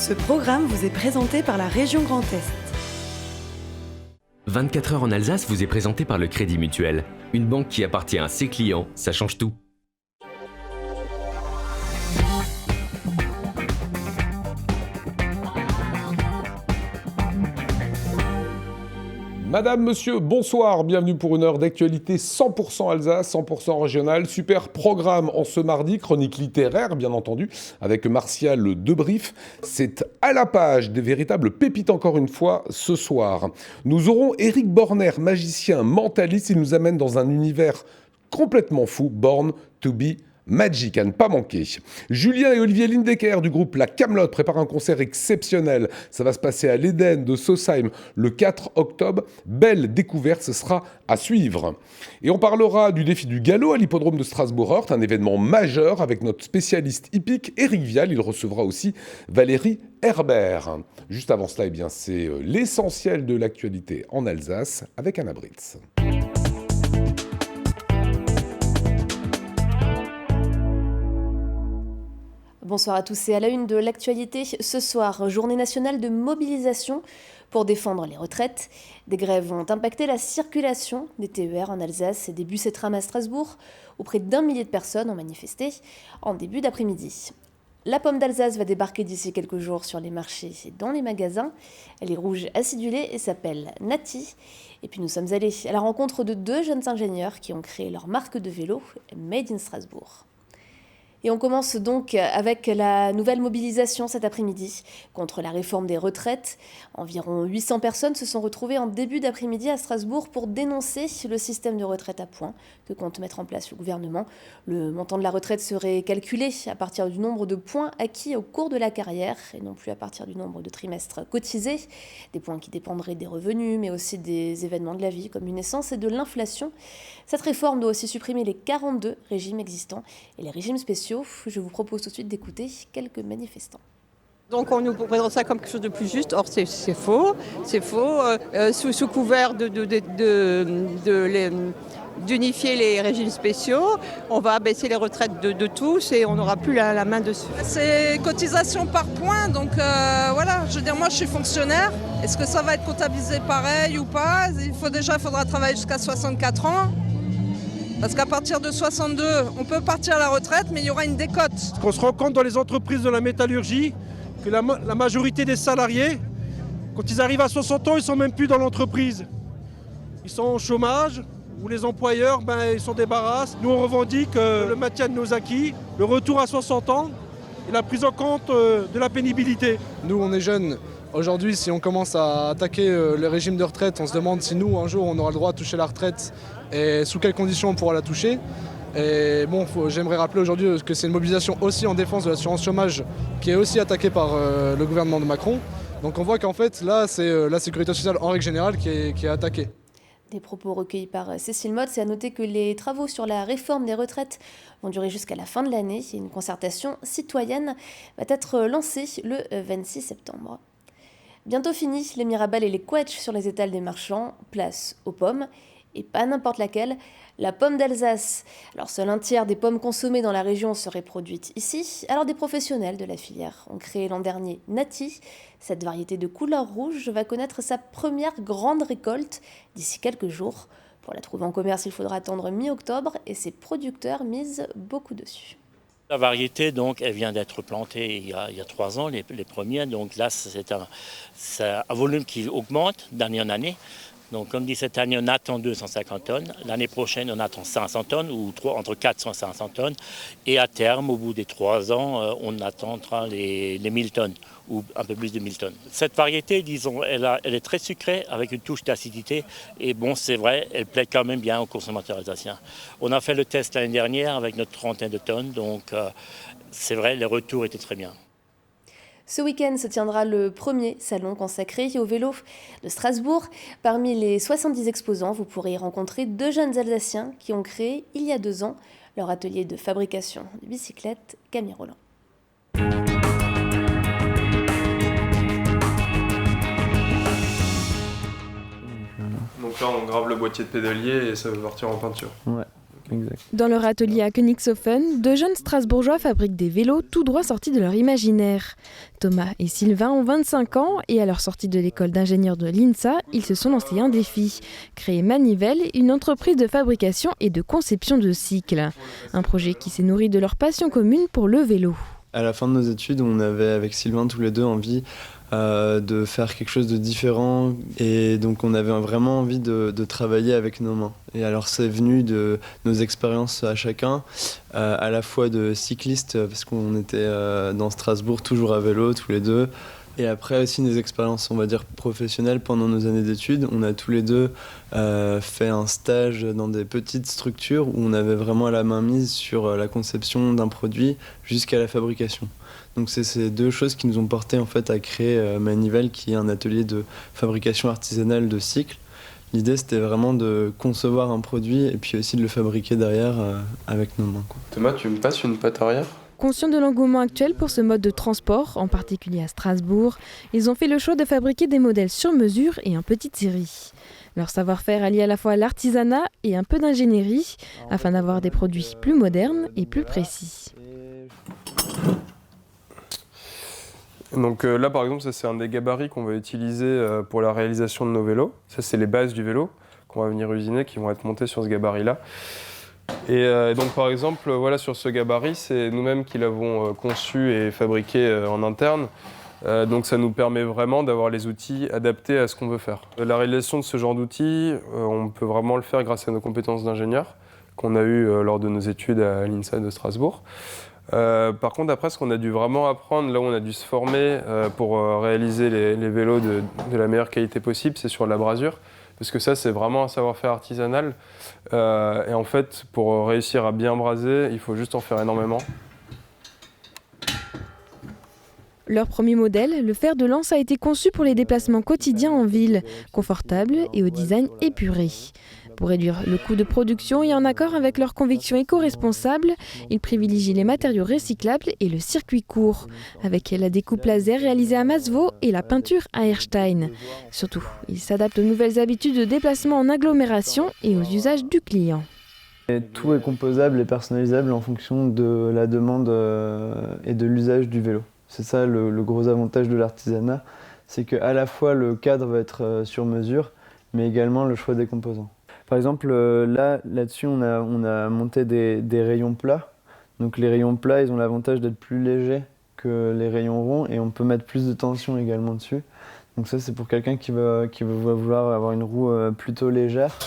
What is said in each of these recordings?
Ce programme vous est présenté par la région Grand Est. 24 heures en Alsace vous est présenté par le Crédit Mutuel. Une banque qui appartient à ses clients, ça change tout. Madame, monsieur, bonsoir, bienvenue pour une heure d'actualité 100% Alsace, 100% régionale. Super programme en ce mardi, chronique littéraire bien entendu, avec Martial Debrief. C'est à la page des véritables pépites encore une fois ce soir. Nous aurons Éric Borner, magicien, mentaliste, il nous amène dans un univers complètement fou, Born to be Magic, à ne pas manquer. Julien et Olivier Lindecker du groupe La Camelote préparent un concert exceptionnel. Ça va se passer à l'Éden de Sausheim le 4 octobre. Belle découverte, ce sera à suivre. Et on parlera du défi du galop à l'hippodrome de Strasbourg-Horth, un événement majeur avec notre spécialiste hippique Éric Vial. Il recevra aussi Valérie Herbert. Juste avant cela, c'est l'essentiel de l'actualité en Alsace avec Anna Britz. Bonsoir à tous et à la une de l'actualité. Ce soir, journée nationale de mobilisation pour défendre les retraites. Des grèves ont impacté la circulation des TER en Alsace et des bus et trams à Strasbourg, où près d'1 millier de personnes ont manifesté en début d'après-midi. La pomme d'Alsace va débarquer d'ici quelques jours sur les marchés et dans les magasins. Elle est rouge acidulée et s'appelle Nati. Et puis nous sommes allés à la rencontre de 2 jeunes ingénieurs qui ont créé leur marque de vélo Made in Strasbourg. Et on commence donc avec la nouvelle mobilisation cet après-midi contre la réforme des retraites. Environ 800 personnes se sont retrouvées en début d'après-midi à Strasbourg pour dénoncer le système de retraite à points que compte mettre en place le gouvernement. Le montant de la retraite serait calculé à partir du nombre de points acquis au cours de la carrière et non plus à partir du nombre de trimestres cotisés. Des points qui dépendraient des revenus mais aussi des événements de la vie comme une naissance et de l'inflation. Cette réforme doit aussi supprimer les 42 régimes existants et les régimes spéciaux. Je vous propose tout de suite d'écouter quelques manifestants. Donc on nous présente ça comme quelque chose de plus juste, or c'est faux. Sous couvert d'unifier les régimes spéciaux, on va abaisser les retraites de tous et on n'aura plus la main dessus. C'est cotisation par point, donc voilà, je veux dire, moi je suis fonctionnaire, est-ce que ça va être comptabilisé pareil ou pas ? Il faudra travailler jusqu'à 64 ans. Parce qu'à partir de 62, on peut partir à la retraite, mais il y aura une décote. On se rend compte dans les entreprises de la métallurgie que la majorité des salariés, quand ils arrivent à 60 ans, ils ne sont même plus dans l'entreprise. Ils sont au chômage, ou les employeurs, ils s'en débarrassent. Nous, on revendique le maintien de nos acquis, le retour à 60 ans et la prise en compte de la pénibilité. Nous, on est jeunes. Aujourd'hui, si on commence à attaquer le régime de retraite, on se demande si nous, un jour, on aura le droit de toucher la retraite et sous quelles conditions on pourra la toucher. Et bon, j'aimerais rappeler aujourd'hui que c'est une mobilisation aussi en défense de l'assurance chômage qui est aussi attaquée par le gouvernement de Macron. Donc on voit qu'en fait, là, c'est la sécurité sociale en règle générale qui est attaquée. Des propos recueillis par Cécile Motz. C'est à noter que les travaux sur la réforme des retraites vont durer jusqu'à la fin de l'année. Et une concertation citoyenne va être lancée le 26 septembre. Bientôt fini, les Mirabelles et les Quetch sur les étals des marchands. Place aux pommes, et pas n'importe laquelle, la pomme d'Alsace. Alors seul un tiers des pommes consommées dans la région seraient produites ici. Alors des professionnels de la filière ont créé l'an dernier Nati. Cette variété de couleur rouge va connaître sa première grande récolte d'ici quelques jours. Pour la trouver en commerce, il faudra attendre mi-octobre et ses producteurs misent beaucoup dessus. La variété, donc, elle vient d'être plantée il y a 3 ans, les premières. Donc là, c'est un volume qui augmente d'année en année. Donc, comme dit, cette année, on attend 250 tonnes. L'année prochaine, on attend 500 tonnes, ou entre 400 et 500 tonnes. Et à terme, au bout des 3 ans, on attendra les 1000 tonnes, ou un peu plus de 1000 tonnes. Cette variété, disons, elle est très sucrée, avec une touche d'acidité. Et bon, c'est vrai, elle plaît quand même bien aux consommateurs alsaciens. On a fait le test l'année dernière avec notre trentaine de tonnes. Donc, c'est vrai, les retours étaient très bien. Ce week-end se tiendra le premier salon consacré au vélo de Strasbourg. Parmi les 70 exposants, vous pourrez y rencontrer 2 jeunes Alsaciens qui ont créé, il y a 2 ans, leur atelier de fabrication de bicyclettes Camille Roland. Donc là, on grave le boîtier de pédalier et ça va partir en peinture. Ouais. Ok. exact. Dans leur atelier à Königshofen, 2 jeunes Strasbourgeois fabriquent des vélos tout droit sortis de leur imaginaire. Thomas et Sylvain ont 25 ans et à leur sortie de l'école d'ingénieur de l'INSA, ils se sont lancés un défi. Créer Manivelle, une entreprise de fabrication et de conception de cycles. Un projet qui s'est nourri de leur passion commune pour le vélo. À la fin de nos études, on avait avec Sylvain tous les deux envie de faire quelque chose de différent et donc on avait vraiment envie de travailler avec nos mains. Et alors c'est venu de nos expériences à chacun, à la fois de cyclistes parce qu'on était dans Strasbourg toujours à vélo tous les deux. Et après aussi des expériences, on va dire, professionnelles pendant nos années d'études. On a tous les deux fait un stage dans des petites structures où on avait vraiment la main mise sur la conception d'un produit jusqu'à la fabrication. Donc c'est ces 2 choses qui nous ont porté en fait à créer Manivelle, qui est un atelier de fabrication artisanale de cycles. L'idée c'était vraiment de concevoir un produit et puis aussi de le fabriquer derrière avec nos mains, quoi. Thomas, tu me passes une patte arrière ? Conscients de l'engouement actuel pour ce mode de transport, en particulier à Strasbourg, ils ont fait le choix de fabriquer des modèles sur mesure et en petite série. Leur savoir-faire allie à la fois l'artisanat et un peu d'ingénierie, afin d'avoir des produits plus modernes et plus précis. Donc là par exemple, ça c'est un des gabarits qu'on va utiliser pour la réalisation de nos vélos. Ça c'est les bases du vélo qu'on va venir usiner, qui vont être montées sur ce gabarit-là. Et donc par exemple, voilà, sur ce gabarit, c'est nous-mêmes qui l'avons conçu et fabriqué en interne. Donc ça nous permet vraiment d'avoir les outils adaptés à ce qu'on veut faire. La réalisation de ce genre d'outils, on peut vraiment le faire grâce à nos compétences d'ingénieur qu'on a eues lors de nos études à l'INSA de Strasbourg. Par contre, après, ce qu'on a dû vraiment apprendre, là où on a dû se former pour réaliser les vélos de la meilleure qualité possible, c'est sur l'abrasure. Parce que ça, c'est vraiment un savoir-faire artisanal. Et en fait, pour réussir à bien braser, il faut juste en faire énormément. Leur premier modèle, le fer de lance, a été conçu pour les déplacements quotidiens en ville, confortable et au design épuré. Pour réduire le coût de production et en accord avec leurs convictions éco-responsables, ils privilégient les matériaux recyclables et le circuit court, avec la découpe laser réalisée à Masvaux et la peinture à Erstein. Surtout, ils s'adaptent aux nouvelles habitudes de déplacement en agglomération et aux usages du client. Et tout est composable et personnalisable en fonction de la demande et de l'usage du vélo. C'est ça le gros avantage de l'artisanat, c'est qu'à la fois le cadre va être sur mesure, mais également le choix des composants. Par exemple, là-dessus, on a monté des rayons plats. Donc les rayons plats, ils ont l'avantage d'être plus légers que les rayons ronds et on peut mettre plus de tension également dessus. Donc ça, c'est pour quelqu'un qui va vouloir avoir une roue plutôt légère.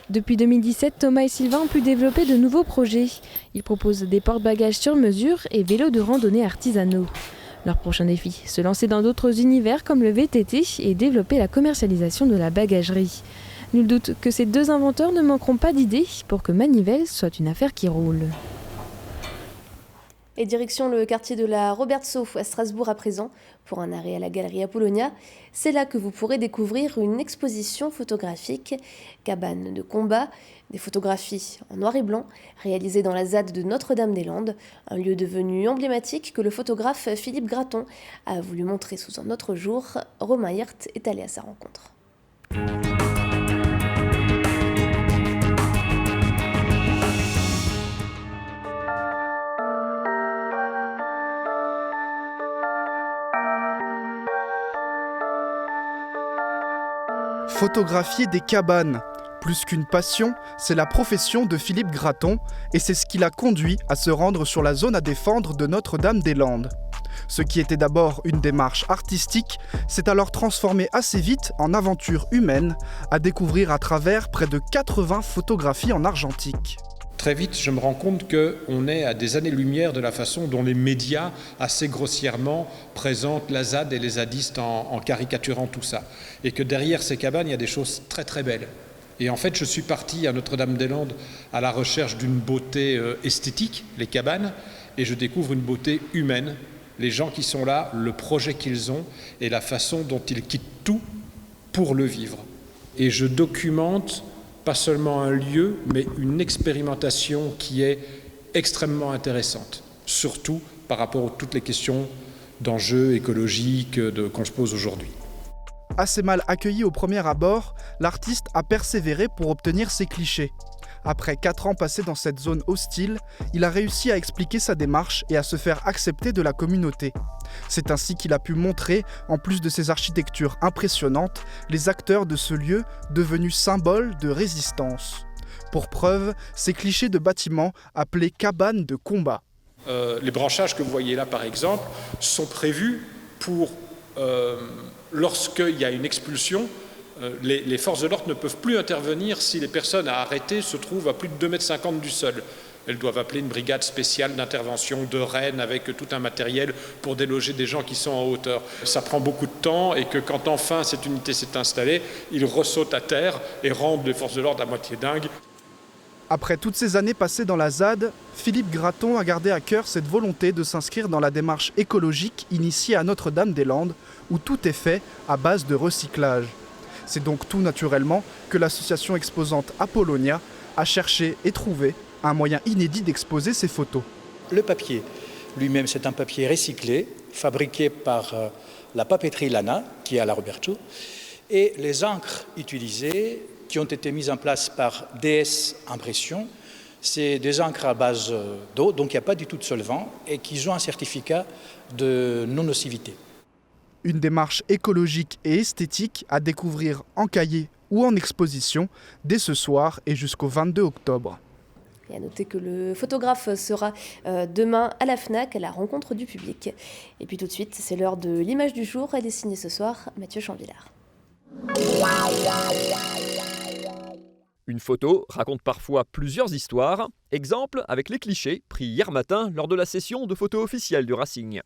Depuis 2017, Thomas et Sylvain ont pu développer de nouveaux projets. Ils proposent des porte-bagages sur mesure et vélos de randonnée artisanaux. Leur prochain défi, se lancer dans d'autres univers comme le VTT et développer la commercialisation de la bagagerie. Nul doute que ces 2 inventeurs ne manqueront pas d'idées pour que Manivelle soit une affaire qui roule. Et direction le quartier de la Robertsau à Strasbourg à présent, pour un arrêt à la galerie Apollonia. C'est là que vous pourrez découvrir une exposition photographique, cabane de combat, des photographies en noir et blanc, réalisées dans la ZAD de Notre-Dame-des-Landes, un lieu devenu emblématique que le photographe Philippe Graton a voulu montrer sous un autre jour. Romain Hirt est allé à sa rencontre. Photographier des cabanes. Plus qu'une passion, c'est la profession de Philippe Graton et c'est ce qui l'a conduit à se rendre sur la zone à défendre de Notre-Dame-des-Landes. Ce qui était d'abord une démarche artistique s'est alors transformé assez vite en aventure humaine à découvrir à travers près de 80 photographies en argentique. Très vite, je me rends compte qu'on est à des années-lumière de la façon dont les médias, assez grossièrement, présentent la ZAD et les zadistes en caricaturant tout ça. Et que derrière ces cabanes, il y a des choses très très belles. Et en fait, je suis parti à Notre-Dame-des-Landes à la recherche d'une beauté esthétique, les cabanes, et je découvre une beauté humaine. Les gens qui sont là, le projet qu'ils ont et la façon dont ils quittent tout pour le vivre. Et je documente pas seulement un lieu, mais une expérimentation qui est extrêmement intéressante, surtout par rapport à toutes les questions d'enjeux écologiques qu'on se pose aujourd'hui. Assez mal accueilli au premier abord, l'artiste a persévéré pour obtenir ses clichés. Après 4 ans passés dans cette zone hostile, il a réussi à expliquer sa démarche et à se faire accepter de la communauté. C'est ainsi qu'il a pu montrer, en plus de ses architectures impressionnantes, les acteurs de ce lieu devenu symbole de résistance. Pour preuve, ces clichés de bâtiments appelés cabanes de combat. Les branchages que vous voyez là, par exemple, sont prévus pour, lorsqu'il y a une expulsion, les forces de l'ordre ne peuvent plus intervenir si les personnes à arrêter se trouvent à plus de 2,50 m du sol. Elles doivent appeler une brigade spéciale d'intervention de Rennes avec tout un matériel pour déloger des gens qui sont en hauteur. Ça prend beaucoup de temps et que quand enfin cette unité s'est installée, ils ressautent à terre et rendent les forces de l'ordre à moitié dingues. Après toutes ces années passées dans la ZAD, Philippe Graton a gardé à cœur cette volonté de s'inscrire dans la démarche écologique initiée à Notre-Dame-des-Landes, où tout est fait à base de recyclage. C'est donc tout naturellement que l'association exposante Apollonia a cherché et trouvé un moyen inédit d'exposer ses photos. Le papier lui-même, c'est un papier recyclé, fabriqué par la papeterie Lana, qui est à la Roberto, et les encres utilisées, qui ont été mises en place par DS Impression, c'est des encres à base d'eau, donc il n'y a pas du tout de solvant, et qui ont un certificat de non-nocivité. Une démarche écologique et esthétique à découvrir en cahier ou en exposition dès ce soir et jusqu'au 22 octobre. Et à noter que le photographe sera demain à la FNAC, à la rencontre du public. Et puis tout de suite, c'est l'heure de l'image du jour. Elle est signée ce soir, Mathieu Champvillard. Une photo raconte parfois plusieurs histoires. Exemple avec les clichés pris hier matin lors de la session de photos officielle du Racing.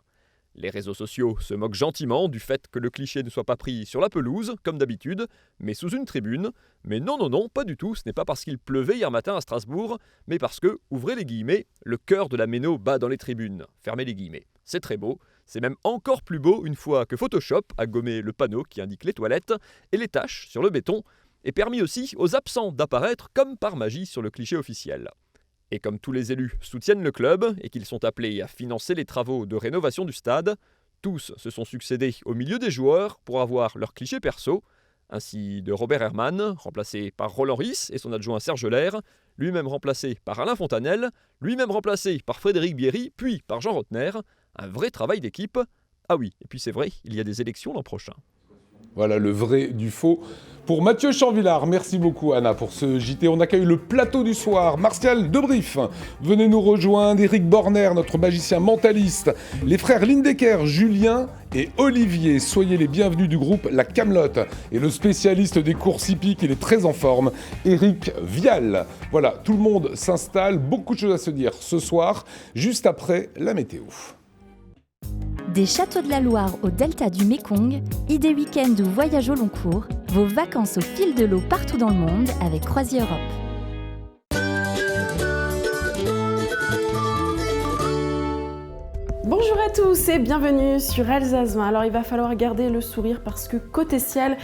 Les réseaux sociaux se moquent gentiment du fait que le cliché ne soit pas pris sur la pelouse, comme d'habitude, mais sous une tribune. Mais non, pas du tout, ce n'est pas parce qu'il pleuvait hier matin à Strasbourg, mais parce que, ouvrez les guillemets, le cœur de la Méno bat dans les tribunes. Fermez les guillemets. C'est très beau, c'est même encore plus beau une fois que Photoshop a gommé le panneau qui indique les toilettes et les taches sur le béton, et permis aussi aux absents d'apparaître comme par magie sur le cliché officiel. Et comme tous les élus soutiennent le club et qu'ils sont appelés à financer les travaux de rénovation du stade, tous se sont succédés au milieu des joueurs pour avoir leur cliché perso, ainsi de Robert Herrmann, remplacé par Roland Ris et son adjoint Serge Lair, lui-même remplacé par Alain Fontanel, lui-même remplacé par Frédéric Bierry, puis par Jean Rotner. Un vrai travail d'équipe. Ah oui, et puis c'est vrai, il y a des élections l'an prochain. Voilà le vrai du faux. Pour Mathieu Champvillard, merci beaucoup Anna pour ce JT. On accueille le plateau du soir. Martial Debrief, venez nous rejoindre. Éric Borner, notre magicien mentaliste. Les frères Lindecker, Julien et Olivier. Soyez les bienvenus du groupe La Camelote. Et le spécialiste des courses hippiques, il est très en forme, Éric Vial. Voilà, tout le monde s'installe. Beaucoup de choses à se dire ce soir, juste après la météo. Des châteaux de la Loire au delta du Mékong, idées week-end ou voyage au long cours, vos vacances au fil de l'eau partout dans le monde avec Croisière Europe. Bonjour à tous et bienvenue sur Alsace 20. Alors il va falloir garder le sourire parce que côté ciel,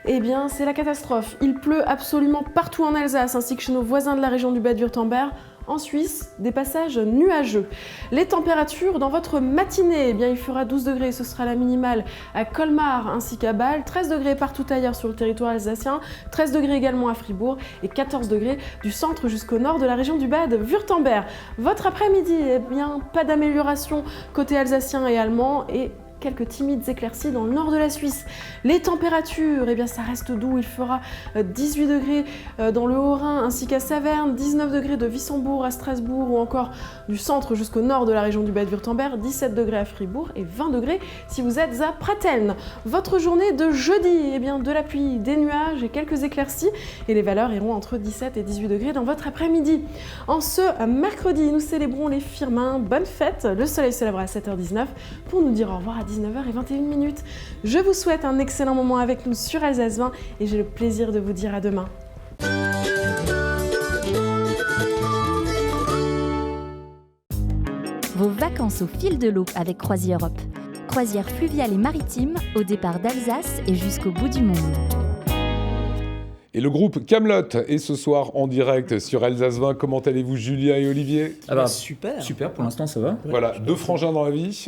eh bien c'est la catastrophe. Il pleut absolument partout en Alsace ainsi que chez nos voisins de la région du Bade-Wurtemberg. En Suisse, des passages nuageux. Les températures dans votre matinée, eh bien, il fera 12 degrés, ce sera la minimale à Colmar ainsi qu'à Bâle, 13 degrés partout ailleurs sur le territoire alsacien, 13 degrés également à Fribourg et 14 degrés du centre jusqu'au nord de la région du Bade-Wurtemberg. Votre après-midi, eh bien, pas d'amélioration côté alsacien et allemand et quelques timides éclaircies dans le nord de la Suisse. Les températures, eh bien ça reste doux, il fera 18 degrés dans le Haut-Rhin ainsi qu'à Saverne, 19 degrés de Wissembourg à Strasbourg ou encore du centre jusqu'au nord de la région du Bade-Wurtemberg, 17 degrés à Fribourg et 20 degrés si vous êtes à Pratteln. Votre journée de jeudi, eh bien de la pluie, des nuages et quelques éclaircies et les valeurs iront entre 17 et 18 degrés dans votre après-midi. En ce mercredi, nous célébrons les Firmins. Bonne fête, le soleil se lèvera à 7h19 pour nous dire au revoir à 19h21. Je vous souhaite un excellent moment avec nous sur Alsace 20 et j'ai le plaisir de vous dire à demain. Vos vacances au fil de l'eau avec Croisière Europe. Croisière fluviale et maritime au départ d'Alsace et jusqu'au bout du monde. Et le groupe Camelote est ce soir en direct sur Alsace 20. Comment allez-vous, Julien et Olivier ? Super, pour l'instant ça va. Voilà, deux frangins dans la vie.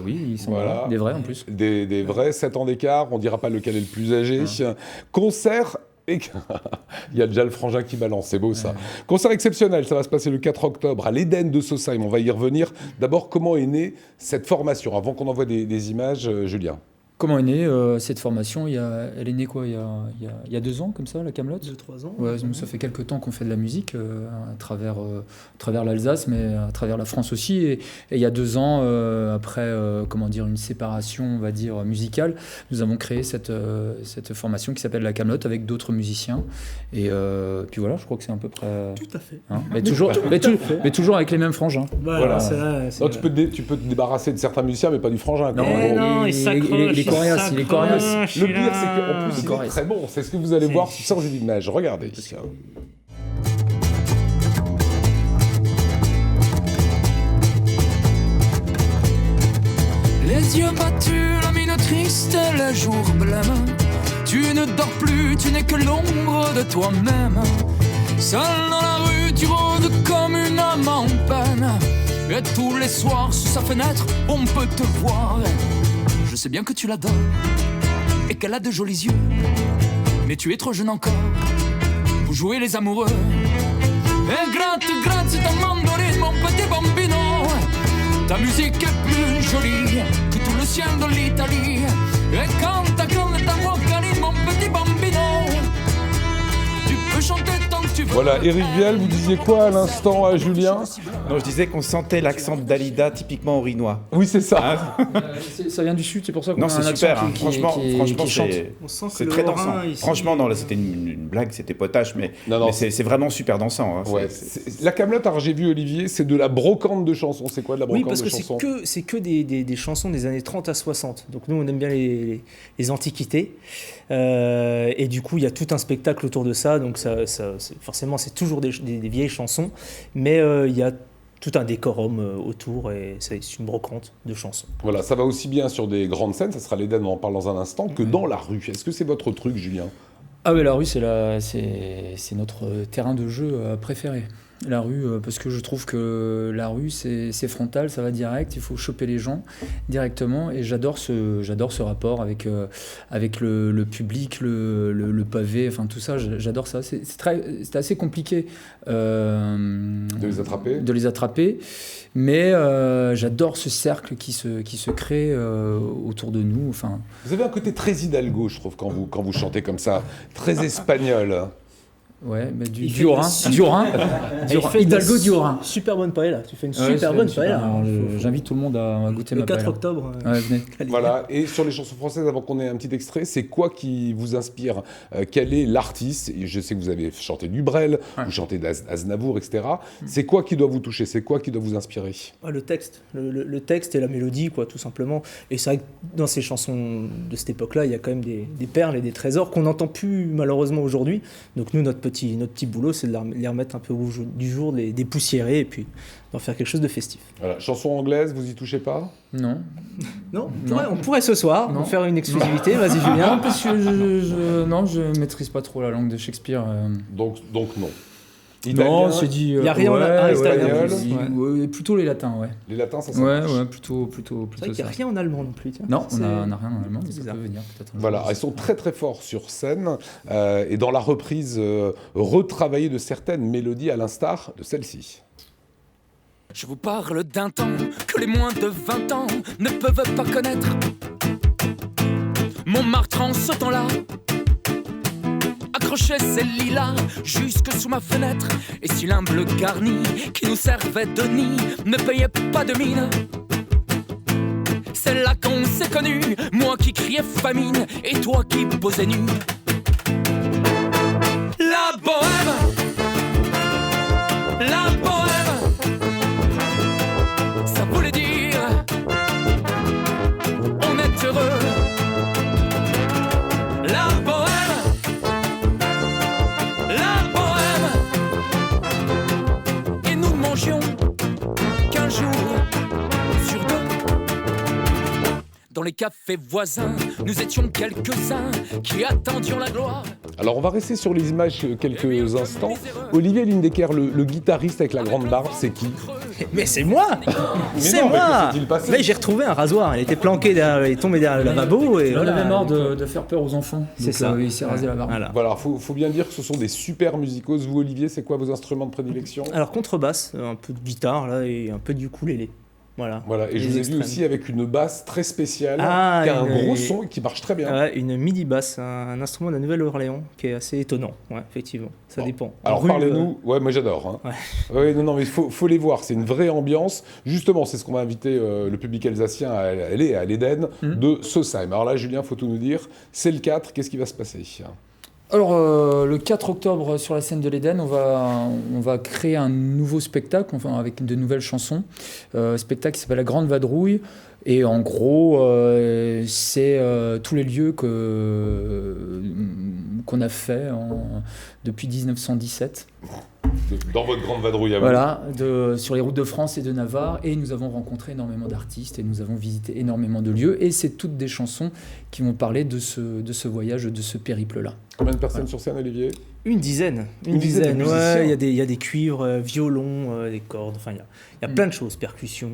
Oui, ils sont des vrais en plus. Des vrais, 7 ans d'écart, on ne dira pas lequel est le plus âgé. Concert Et il y a déjà le frangin qui balance, c'est beau ça. Concert exceptionnel, ça va se passer le 4 octobre à l'Éden de Sausheim, on va y revenir. D'abord, comment est née cette formation? Avant qu'on envoie des images, Julien. Comment est née cette formation? Elle est née quoi, il y a 2 ans, comme ça, la Camelote? 2-3 ans. Ouais, ça fait quelques temps qu'on fait de la musique à travers l'Alsace, mais à travers la France aussi. Et il y a 2 ans, après une séparation, on va dire, musicale, nous avons créé cette formation qui s'appelle la Camelote avec d'autres musiciens. Et puis voilà, je crois que c'est à peu près... Tout à fait. Hein, mais toujours avec les mêmes frangins. Voilà. Tu peux te débarrasser de certains musiciens, mais pas du frangin. Non, il s'accroche. Il est coriace. Le pire, c'est qu'en plus, il est très bon. C'est ce que vous allez voir sans image. Regardez. Les yeux battus, la mine triste, le jour blême. Tu ne dors plus, tu n'es que l'ombre de toi-même. Seul dans la rue, tu rôdes comme une âme en peine. Et tous les soirs, sous sa fenêtre, on peut te voir. Je sais bien que tu l'adores et qu'elle a de jolis yeux, mais tu es trop jeune encore pour jouer les amoureux. Et gratte ta mandoline, mon petit bambino. Ta musique est plus jolie que tout le ciel de l'Italie. Et quand ta voix câline, mon petit bambino, tu peux chanter tant que tu veux. Voilà, Éric Vielle, vous disiez quoi à l'instant à Julien? Non, je disais qu'on sentait l'accent de Dalida typiquement aurinois. Oui, c'est ça. Ça vient du sud, c'est pour ça qu'on a un accent super, franchement, c'est très dansant. Franchement, non, là, c'était une blague, c'était potache, mais c'est vraiment super dansant. Hein. Ouais, la Camelote, alors j'ai vu Olivier, c'est de la brocante de chansons. C'est quoi de la brocante de chansons? Oui, parce que c'est que des chansons des années 30 à 60. Donc nous, on aime bien les antiquités. Et du coup, il y a tout un spectacle autour de ça. Donc forcément, c'est toujours des vieilles chansons, mais il y a tout un décorum autour et c'est une brocante de chansons. Voilà, ça va aussi bien sur des grandes scènes, ça sera l'Éden, on en parle dans un instant, que dans la rue. Est-ce que c'est votre truc, Julien? Ah oui, la rue, c'est notre terrain de jeu préféré. La rue, parce que je trouve que la rue, c'est frontal, ça va direct, il faut choper les gens directement, et j'adore ce rapport avec le public, le pavé, enfin tout ça, j'adore ça. C'est assez compliqué de les attraper, mais j'adore ce cercle qui se crée autour de nous. Enfin. Vous avez un côté très Hidalgo, je trouve, quand vous chantez comme ça, très espagnol. Ouais, mais du Haut-Rhin. Hidalgo du Haut-Rhin. Super bonne paella. Tu fais une super bonne paella. J'invite tout le monde à goûter ma paella. Le 4 octobre. Venez. Voilà. Et sur les chansons françaises, avant qu'on ait un petit extrait, c'est quoi qui vous inspire? Quel est l'artiste? Je sais que vous avez chanté du Brel, vous chantez d'Aznavour, etc. C'est quoi qui doit vous toucher? C'est quoi qui doit vous inspirer? Le texte. Le texte et la mélodie, quoi, tout simplement. Et c'est vrai que dans ces chansons de cette époque-là, il y a quand même des perles et des trésors qu'on n'entend plus malheureusement aujourd'hui. Donc nous, notre petit boulot, c'est de les remettre un peu au jour du jour, les dépoussiérer et puis d'en faire quelque chose de festif. Voilà. Chanson anglaise, vous y touchez pas? Non. On pourrait ce soir faire une exclusivité. Vas-y, Julien. Parce que je maîtrise pas trop la langue de Shakespeare. Donc non. Non, c'est dit. Il n'y a rien en espagnol. Plutôt les latins, ouais. Les latins, ça marche. Ouais, plutôt. C'est vrai qu'il n'y a rien en allemand non plus. Tiens. Non, on n'a rien en allemand, mais ça peut venir peut-être. Voilà, ils sont très très forts sur scène et dans la reprise retravaillée de certaines mélodies à l'instar de celle-ci. Je vous parle d'un temps que les moins de 20 ans ne peuvent pas connaître. Montmartre en ce temps-là accrochait ses lilas jusque sous ma fenêtre. Et si l'humble garni qui nous servait de nid ne payait pas de mine, c'est là qu'on s'est connus, moi qui criais famine et toi qui posais nu. La bohème, ça voulait dire on est heureux. La bohème, et nous ne mangions qu'un jour sur deux. Dans les cafés voisins, nous étions quelques-uns qui attendions la gloire. Alors on va rester sur les images quelques instants. Olivier Lindecker, le guitariste avec la grande barbe, c'est qui? Mais c'est moi. C'est non, mais moi. que s'est-il passé Mais j'ai retrouvé un rasoir. Il était planqué derrière, il est tombé derrière le lavabo. Et Il en avait marre de faire peur aux enfants. C'est Donc, ça. Il s'est rasé la barbe. Voilà, faut bien dire que ce sont des super musicos. Vous, Olivier, c'est quoi vos instruments de prédilection? Alors contrebasse, un peu de guitare là et un peu de ukulélé. Voilà, et je vous ai vu aussi avec une basse très spéciale, qui a un gros son et qui marche très bien. Ouais, une midi basse, un instrument de la Nouvelle-Orléans qui est assez étonnant, effectivement, ça dépend. Alors parlez-nous, moi j'adore. Non mais il faut les voir, c'est une vraie ambiance. Justement, c'est ce qu'on va inviter le public alsacien à aller à l'Eden de Sausheim. Alors là, Julien, faut tout nous dire, c'est le 4, qu'est-ce qui va se passer? Alors, le 4 octobre, sur la scène de l'Eden, on va créer un nouveau spectacle avec de nouvelles chansons. Spectacle qui s'appelle La Grande Vadrouille. Et en gros, c'est tous les lieux qu'on a fait depuis 1917. Dans votre grande vadrouille à vous. Voilà, sur les routes de France et de Navarre. Et nous avons rencontré énormément d'artistes et nous avons visité énormément de lieux. Et c'est toutes des chansons qui vont parler de ce voyage, de ce périple-là. Combien de personnes sur scène, Olivier? Une dizaine. Une dizaine de musiciens. Il y a des cuivres, violons, des cordes, enfin il y a plein de choses, percussions.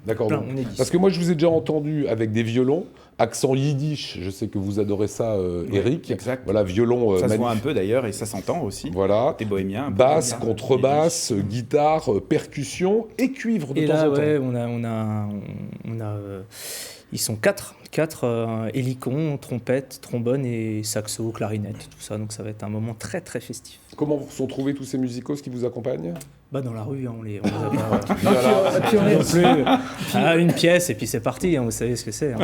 D'accord. Plein, parce que moi je vous ai déjà entendu avec des violons, accent yiddish, je sais que vous adorez ça, Eric. Exact. Voilà, violon. Ça se voit un peu d'ailleurs et ça s'entend aussi. Voilà. T'es bohémien. Basse, contrebasse, guitare, percussion et cuivre de temps en temps. Ils sont quatre hélicons, trompette, trombone et saxo, clarinette, tout ça. Donc ça va être un moment très très festif. Comment sont trouvés tous ces musicos qui vous accompagnent? Dans la rue, on les a pas. Une pièce et puis c'est parti. Vous savez ce que c'est.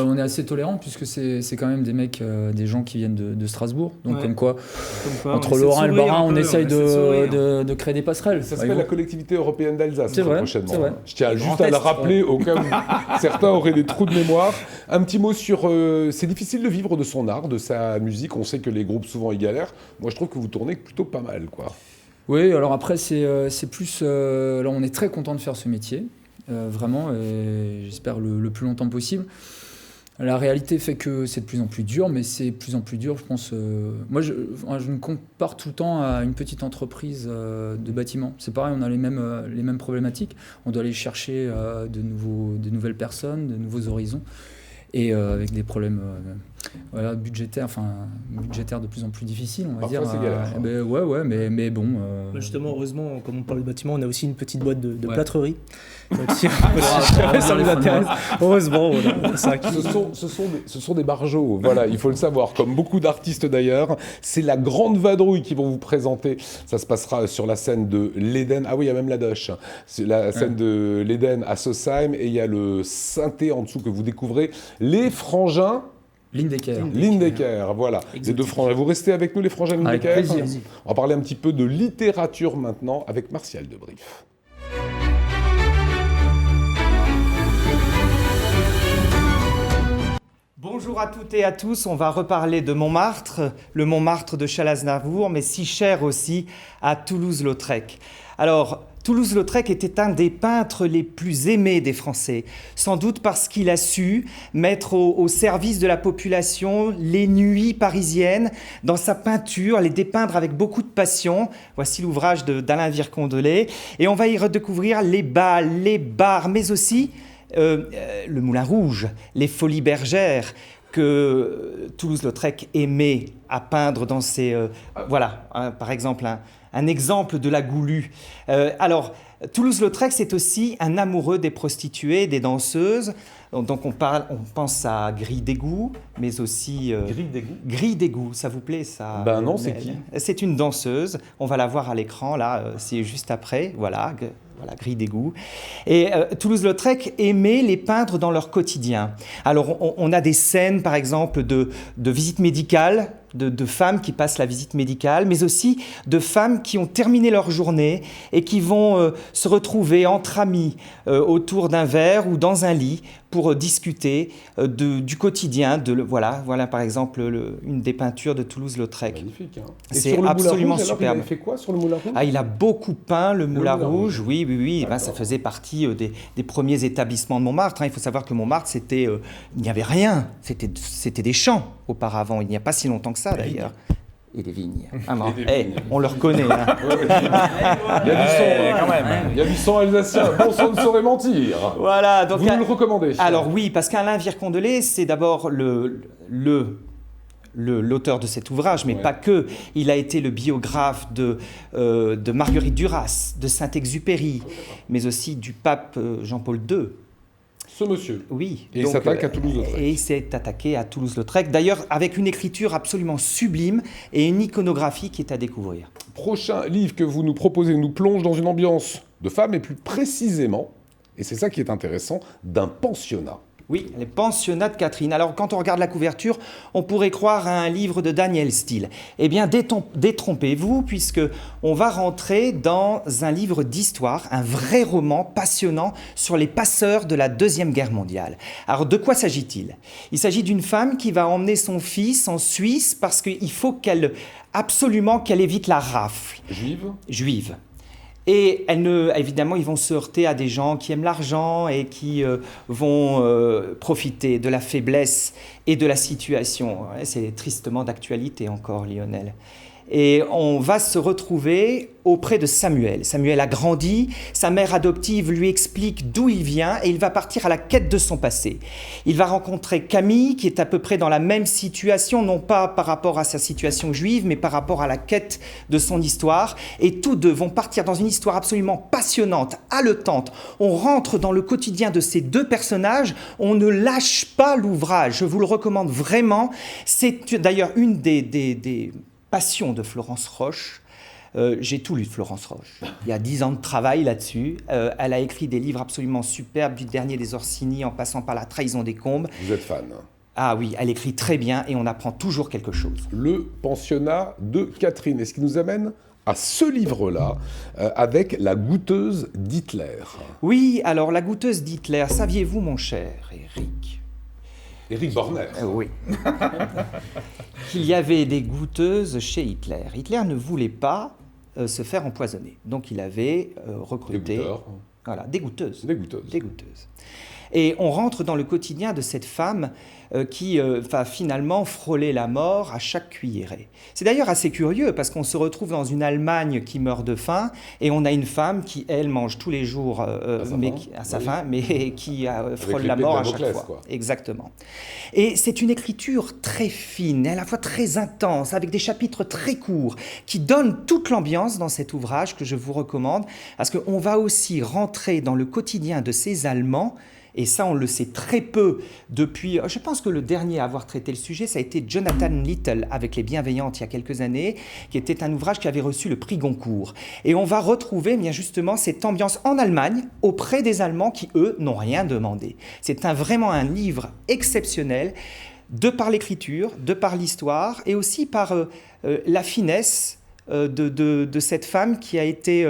On est assez tolérants puisque c'est quand même des mecs, des gens qui viennent de Strasbourg. Donc comme quoi entre Lorrain et le Bas-Rhin, on essaye de créer des passerelles. Ça s'appelle la collectivité européenne d'Alsace prochainement. Vrai. Je tiens juste à le rappeler au cas où certains auraient des trous de mémoire. Un petit mot sur... c'est difficile de vivre de son art, de sa musique. On sait que les groupes souvent y galèrent. Moi je trouve que vous tournez plutôt pas mal, quoi. Oui, alors après, c'est plus... là, on est très content de faire ce métier, vraiment, et j'espère le plus longtemps possible. La réalité fait que c'est de plus en plus dur, mais c'est de plus en plus dur, je pense... moi, je me compare tout le temps à une petite entreprise de bâtiment. C'est pareil, on a les mêmes problématiques. On doit aller chercher de nouvelles personnes, de nouveaux horizons, et avec des problèmes... budgétaire de plus en plus difficile, on va dire. Parfois, c'est galère. Mais bon. Justement, heureusement, comme on parle de bâtiment, on a aussi une petite boîte de plâtrerie. Ça nous intéresse. Heureusement, ce sont des barjots, voilà, il faut le savoir, comme beaucoup d'artistes d'ailleurs. C'est la Grande Vadrouille qui vont vous présenter. Ça se passera sur la scène de l'Eden. Ah oui, il y a même la Doche. C'est la scène de l'Eden à Sausheim et il y a le synthé en dessous que vous découvrez. Les frangins. Lindecker, voilà. Les deux frangins. Vous restez avec nous, les frangins Lindecker. Avec plaisir. On va parler un petit peu de littérature maintenant avec Martial Debrief. Bonjour à toutes et à tous, on va reparler de Montmartre, le Montmartre de Charles-Aznavour, mais si cher aussi à Toulouse-Lautrec. Alors, Toulouse-Lautrec était un des peintres les plus aimés des Français, sans doute parce qu'il a su mettre au service de la population les nuits parisiennes dans sa peinture, les dépeindre avec beaucoup de passion. Voici l'ouvrage d'Alain Vircondelet, et on va y redécouvrir les bals, les bars, mais aussi le Moulin Rouge, les Folies Bergères, que Toulouse-Lautrec aimait à peindre dans ses... par exemple, un exemple de la Goulue. Alors, Toulouse-Lautrec, c'est aussi un amoureux des prostituées, des danseuses. Donc on pense à Grille d'égout, mais aussi... Grille d'égout, ça vous plaît ça? Non, c'est qui? C'est une danseuse, on va la voir à l'écran, là, c'est juste après, voilà, Grille d'égout. Et Toulouse-Lautrec aimait les peindre dans leur quotidien. Alors on a des scènes, par exemple, de visites médicales, de femmes qui passent la visite médicale, mais aussi de femmes qui ont terminé leur journée et qui vont se retrouver entre amis autour d'un verre ou dans un lit pour discuter du quotidien. Voilà par exemple une des peintures de Toulouse-Lautrec. Magnifique. Hein. C'est absolument Rouge, superbe. Il a fait quoi sur le Moulin Rouge? Il a beaucoup peint le Moulin Rouge. Oui. Ça faisait partie des premiers établissements de Montmartre. Il faut savoir que Montmartre, il n'y avait rien. C'était des champs auparavant. Il n'y a pas si longtemps que ça d'ailleurs. et des vignes. Vraiment. On le reconnaît. Hein. Il y a du son, quand même. Il y a du son alsacien. Bon sang ne saurait mentir. Voilà. Donc, vous nous le recommandez? Alors oui, parce qu'Alain Vircondelet, c'est d'abord l'auteur de cet ouvrage, mais pas que. Il a été le biographe de Marguerite Duras, de Saint-Exupéry, mais aussi du pape Jean-Paul II. Ce monsieur. Oui. Et il s'attaque à Toulouse-Lautrec. Et il s'est attaqué à Toulouse-Lautrec, d'ailleurs avec une écriture absolument sublime et une iconographie qui est à découvrir. Prochain livre que vous nous proposez nous plonge dans une ambiance de femme, et plus précisément, et c'est ça qui est intéressant, d'un pensionnat. Oui, les pensionnats de Catherine. Alors, quand on regarde la couverture, on pourrait croire à un livre de Daniel Steele. Eh bien, détrompez-vous, puisque on va rentrer dans un livre d'histoire, un vrai roman passionnant sur les passeurs de la Deuxième Guerre mondiale. Alors, de quoi s'agit-il? Il s'agit d'une femme qui va emmener son fils en Suisse parce qu'il faut absolument qu'elle évite la rafle. Juive. Et évidemment, ils vont se heurter à des gens qui aiment l'argent et qui vont profiter de la faiblesse et de la situation. C'est tristement d'actualité encore, Lionel. Et on va se retrouver auprès de Samuel. Samuel a grandi, sa mère adoptive lui explique d'où il vient et il va partir à la quête de son passé. Il va rencontrer Camille, qui est à peu près dans la même situation, non pas par rapport à sa situation juive, mais par rapport à la quête de son histoire. Et tous deux vont partir dans une histoire absolument passionnante, haletante. On rentre dans le quotidien de ces deux personnages, on ne lâche pas l'ouvrage. Je vous le recommande vraiment. C'est d'ailleurs une des passion de Florence Roche. J'ai tout lu de Florence Roche. Il y a 10 ans de travail là-dessus. Elle a écrit des livres absolument superbes, du dernier des Orsini en passant par La trahison des Combes. Vous êtes fan? Ah oui, elle écrit très bien et on apprend toujours quelque chose. Le pensionnat de Catherine. Et ce qui nous amène à ce livre-là, avec La goûteuse d'Hitler. Oui, alors La goûteuse d'Hitler, saviez-vous, mon cher Éric Borner. Oui. Qu'il y avait des goûteuses chez Hitler. Hitler ne voulait pas se faire empoisonner. Donc il avait recruté des goûteuses. Des goûteuses. Et on rentre dans le quotidien de cette femme qui va finalement frôler la mort à chaque cuillerée. C'est d'ailleurs assez curieux parce qu'on se retrouve dans une Allemagne qui meurt de faim et on a une femme qui, elle, mange tous les jours à sa faim, mais qui frôle la mort à chaque fois. Quoi. Exactement. Et c'est une écriture très fine, à la fois très intense, avec des chapitres très courts, qui donnent toute l'ambiance dans cet ouvrage que je vous recommande, parce qu'on va aussi rentrer dans le quotidien de ces Allemands. Et ça, on le sait très peu depuis... Je pense que le dernier à avoir traité le sujet, ça a été Jonathan Little, avec Les Bienveillantes, il y a quelques années, qui était un ouvrage qui avait reçu le prix Goncourt. Et on va retrouver bien justement cette ambiance en Allemagne, auprès des Allemands qui, eux, n'ont rien demandé. C'est vraiment un livre exceptionnel, de par l'écriture, de par l'histoire, et aussi par la finesse de cette femme qui a été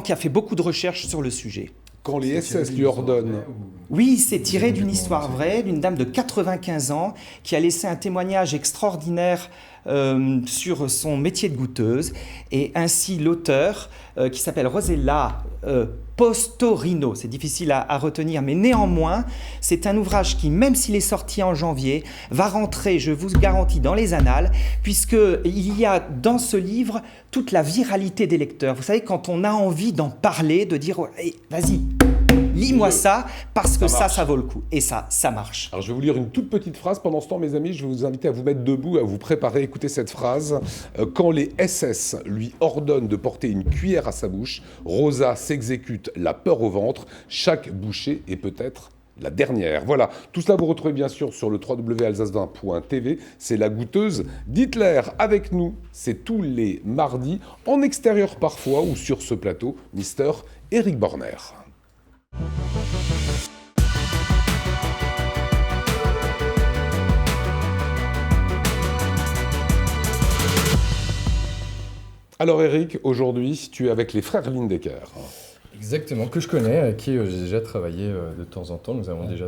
qui a fait beaucoup de recherches sur le sujet. Quand les SS lui ordonnent... Oui, c'est tiré d'une histoire vraie, d'une dame de 95 ans qui a laissé un témoignage extraordinaire sur son métier de goûteuse. Et ainsi, l'auteur, qui s'appelle Rosella Postorino, c'est difficile à retenir, mais néanmoins, c'est un ouvrage qui, même s'il est sorti en janvier, va rentrer, je vous garantis, dans les annales, puisqu'il y a dans ce livre toute la viralité des lecteurs. Vous savez, quand on a envie d'en parler, de dire « hey, vas-y, lis-moi ça, parce que ça vaut le coup. » Et ça marche. Alors, je vais vous lire une toute petite phrase. Pendant ce temps, mes amis, je vais vous inviter à vous mettre debout, à vous préparer. Écoutez cette phrase. Quand les SS lui ordonnent de porter une cuillère à sa bouche, Rosa s'exécute la peur au ventre. Chaque bouchée est peut-être la dernière. Voilà, tout cela vous retrouvez bien sûr sur le www.alsace20.tv. C'est La goûteuse d'Hitler avec nous. C'est tous les mardis, en extérieur parfois, ou sur ce plateau, Mister Éric Borner. Alors Éric, aujourd'hui, tu es avec les frères Lindecker. Exactement, que je connais, avec qui j'ai déjà travaillé de temps en temps. Nous avons déjà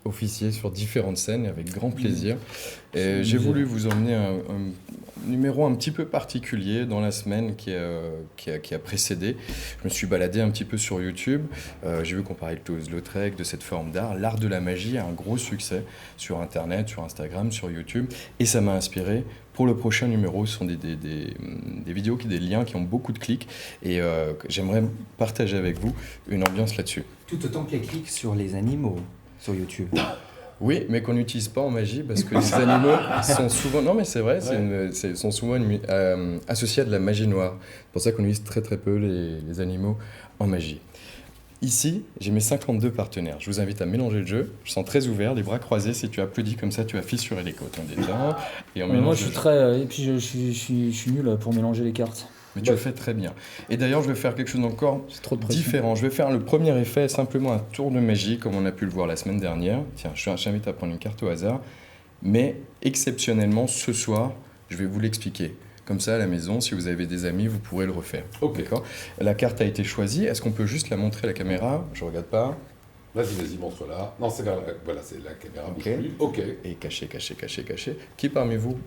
officié sur différentes scènes avec grand plaisir. Et j'ai voulu vous emmener numéro un petit peu particulier dans la semaine qui a précédé. Je me suis baladé un petit peu sur YouTube. J'ai vu qu'on parlait de Toulouse-Lautrec, de cette forme d'art. L'art de la magie a un gros succès sur Internet, sur Instagram, sur YouTube. Et ça m'a inspiré. Pour le prochain numéro, ce sont des vidéos, des liens qui ont beaucoup de clics. Et j'aimerais partager avec vous une ambiance là-dessus. Tout autant que les clics sur les animaux sur YouTube. Oui, mais qu'on n'utilise pas en magie parce que les animaux sont souvent... Non, mais c'est vrai, sont souvent associés à de la magie noire. C'est pour ça qu'on utilise très très peu les animaux en magie. Ici, j'ai mes 52 partenaires. Je vous invite à mélanger le jeu. Je sens très ouvert, les bras croisés. Si tu applaudis comme ça, tu vas fissurer les côtes. On détend et on mélange. Moi, je suis très... et puis, je suis nul pour mélanger les cartes. Mais tu le fais très bien. Et d'ailleurs, je vais faire quelque chose d'encore différent. Je vais faire le premier effet, simplement un tour de magie, comme on a pu le voir la semaine dernière. Tiens, je t'invite à prendre une carte au hasard. Mais exceptionnellement, ce soir, je vais vous l'expliquer. Comme ça, à la maison, si vous avez des amis, vous pourrez le refaire. Ok. D'accord ? La carte a été choisie. Est-ce qu'on peut juste la montrer à la caméra ? Je ne regarde pas. Vas-y, montre-la. Non, c'est vers voilà, c'est la caméra. Okay. Ok. Et caché. Qui parmi vous,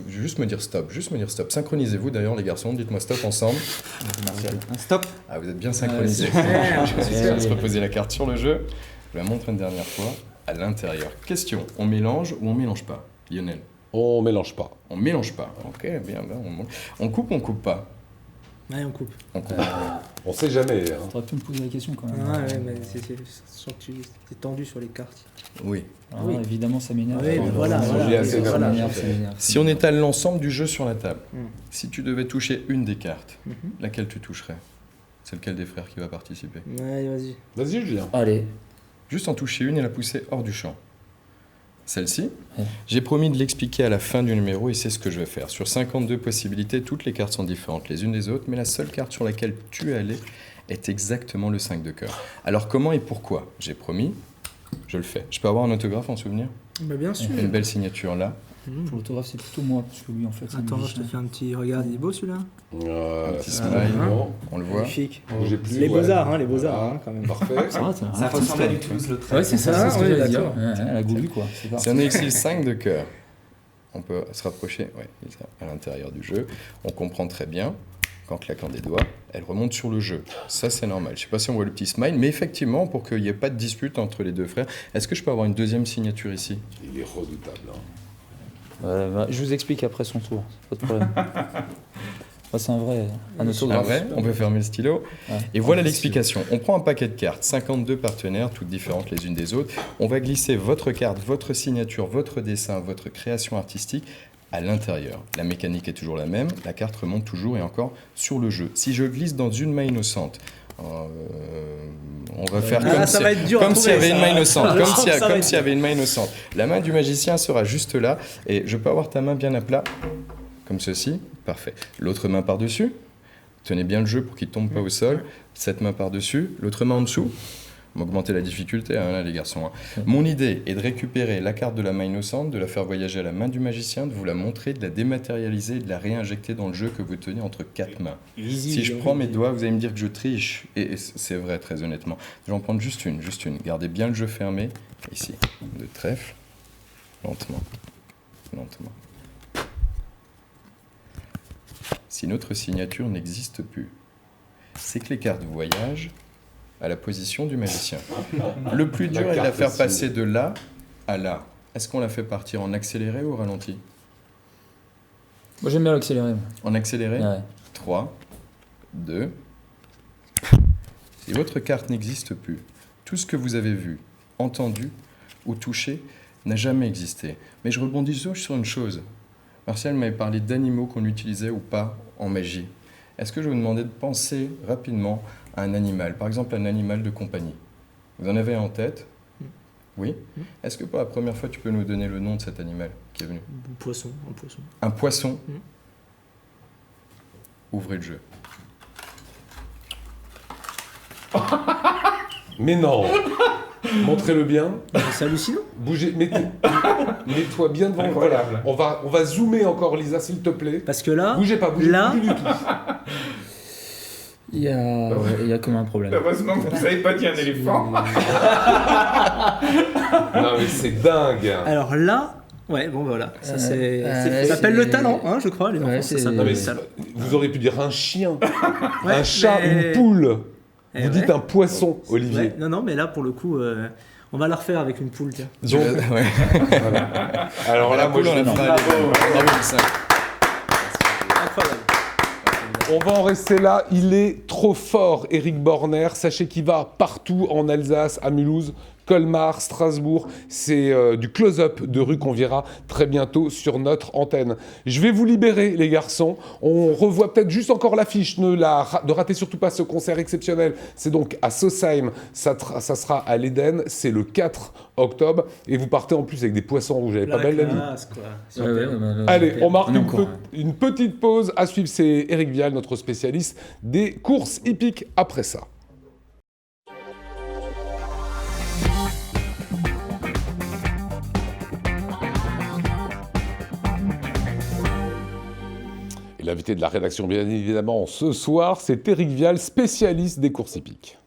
juste me dire stop. Synchronisez-vous d'ailleurs, les garçons. Dites-moi stop ensemble. Un stop. Ah, vous êtes bien synchronisés. Je suis sûr de se reposer la carte sur le jeu. Je la montre une dernière fois à l'intérieur. Question, on mélange ou on mélange pas, Lionel ? On mélange pas. On mélange pas. Ok, bien. On coupe ou on coupe pas ? Ouais, on coupe. On sait jamais. Hein. T'aurais pu me poser la question quand même. Ouais, mais je sens que tu es tendu sur les cartes. Oui. Oui. Évidemment, ça m'énerve. Oui, mais voilà. Ça m'énerve. Si on étale l'ensemble du jeu sur la table, si tu devais toucher une des cartes, laquelle tu toucherais ? C'est lequel des frères qui va participer ? Ouais, vas-y. Vas-y, Julien. Allez. Juste en toucher une et la pousser hors du champ. Celle-ci, j'ai promis de l'expliquer à la fin du numéro et c'est ce que je vais faire. Sur 52 possibilités, toutes les cartes sont différentes les unes des autres, mais la seule carte sur laquelle tu es allé est exactement le 5 de cœur. Alors comment et pourquoi ? J'ai promis, je le fais. Je peux avoir un autographe en souvenir ? Bah bien sûr. Une belle signature là. Pour l'autographe, c'est plutôt moi, parce que lui, en fait, c'est Attends, je te fais un petit... Regarde, il est beau celui-là. Un petit smile, on le voit. Magnifique. Les beaux-arts, quand même. Parfait. Ça ressemble à du Toulouse-Lautrec. Ouais, c'est ça, c'est ce que j'allais dire. Elle a goulu, quoi. Si on a ici le 5 de cœur, on peut se rapprocher, à l'intérieur du jeu. On comprend très bien qu'en claquant des doigts, elle remonte sur le jeu. Ça, c'est normal. Je ne sais pas si on voit le petit smile, mais effectivement, pour qu'il n'y ait pas de dispute entre les deux frères, est-ce que je peux avoir une deuxième signature ici ? Il est redoutable. Hein. Je vous explique après son tour, pas de problème. C'est un autographe. On peut fermer le stylo. Ouais. Et voilà l'explication. On prend un paquet de cartes, 52 partenaires, toutes différentes les unes des autres. On va glisser votre carte, votre signature, votre dessin, votre création artistique à l'intérieur. La mécanique est toujours la même, la carte remonte toujours et encore sur le jeu. Si je glisse dans une main innocente, on va faire comme s'il y avait une main innocente, comme s'il y avait une main innocente. La main du magicien sera juste là et je peux avoir ta main bien à plat, comme ceci. Parfait. L'autre main par-dessus. Tenez bien le jeu pour qu'il ne tombe pas au sol. Cette main par-dessus, l'autre main en dessous. On va augmenter la difficulté, là, les garçons. Mon idée est de récupérer la carte de la main innocente, de la faire voyager à la main du magicien, de vous la montrer, de la dématérialiser, de la réinjecter dans le jeu que vous tenez entre 4 mains. Si je prends mes doigts, vous allez me dire que je triche. Et c'est vrai, très honnêtement. Je vais en prendre juste une. Gardez bien le jeu fermé. Ici, de trèfle. Lentement. Si notre signature n'existe plus, c'est que les cartes voyagent à la position du magicien. Le plus dur est de la faire passer de là à là. Est-ce qu'on la fait partir en accéléré ou au ralenti ? Moi j'aime bien l'accéléré. En accéléré ? Ouais. 3, 2. Si votre carte n'existe plus, tout ce que vous avez vu, entendu ou touché n'a jamais existé. Mais je rebondis sur une chose. Martial m'avait parlé d'animaux qu'on utilisait ou pas en magie. Est-ce que je vous demandais de penser rapidement à un animal, par exemple un animal de compagnie ? Vous en avez un en tête ? Oui ? Est-ce que pour la première fois, tu peux nous donner le nom de cet animal qui est venu ? Un poisson. Un poisson ? Ouvrez le jeu. Mais non. Montrez-le bien. C'est hallucinant. Bougez, mets-toi bien devant. Voilà. On va zoomer encore, Lisa, s'il te plaît. Parce que là, bougez pas du tout. Il y a comme un problème. Heureusement que vous ne savez pas qu'il y a un éléphant. Non mais c'est dingue. Alors là, Ouais, bon voilà, ça s'appelle le talent, hein, je crois. Les enfants, ça s'appelle le talent. Vous auriez pu dire un chien, un chat, une poule. Vous dites un poisson, Olivier. Ouais, non, mais là, pour le coup, on va la refaire avec une poule, tiens. Donc, voilà. Alors là, moi, je vais incroyable. On va en rester là. Il est trop fort, Éric Borner. Sachez qu'il va partout en Alsace, à Mulhouse, Colmar, Strasbourg. C'est du close-up de rue qu'on verra très bientôt sur notre antenne. Je vais vous libérer, les garçons. On revoit peut-être juste encore l'affiche. Ne ratez surtout pas ce concert exceptionnel. C'est donc à Sausheim. Ça sera à l'Éden. C'est le 4 octobre. Et vous partez en plus avec des poissons rouges. Elle est pas belle, la vie. Allez, on marque une petite pause. À suivre, c'est Éric Vial, notre spécialiste des courses hippiques après ça. L'invité de la rédaction, bien évidemment, ce soir, c'est Éric Vial, spécialiste des courses hippiques.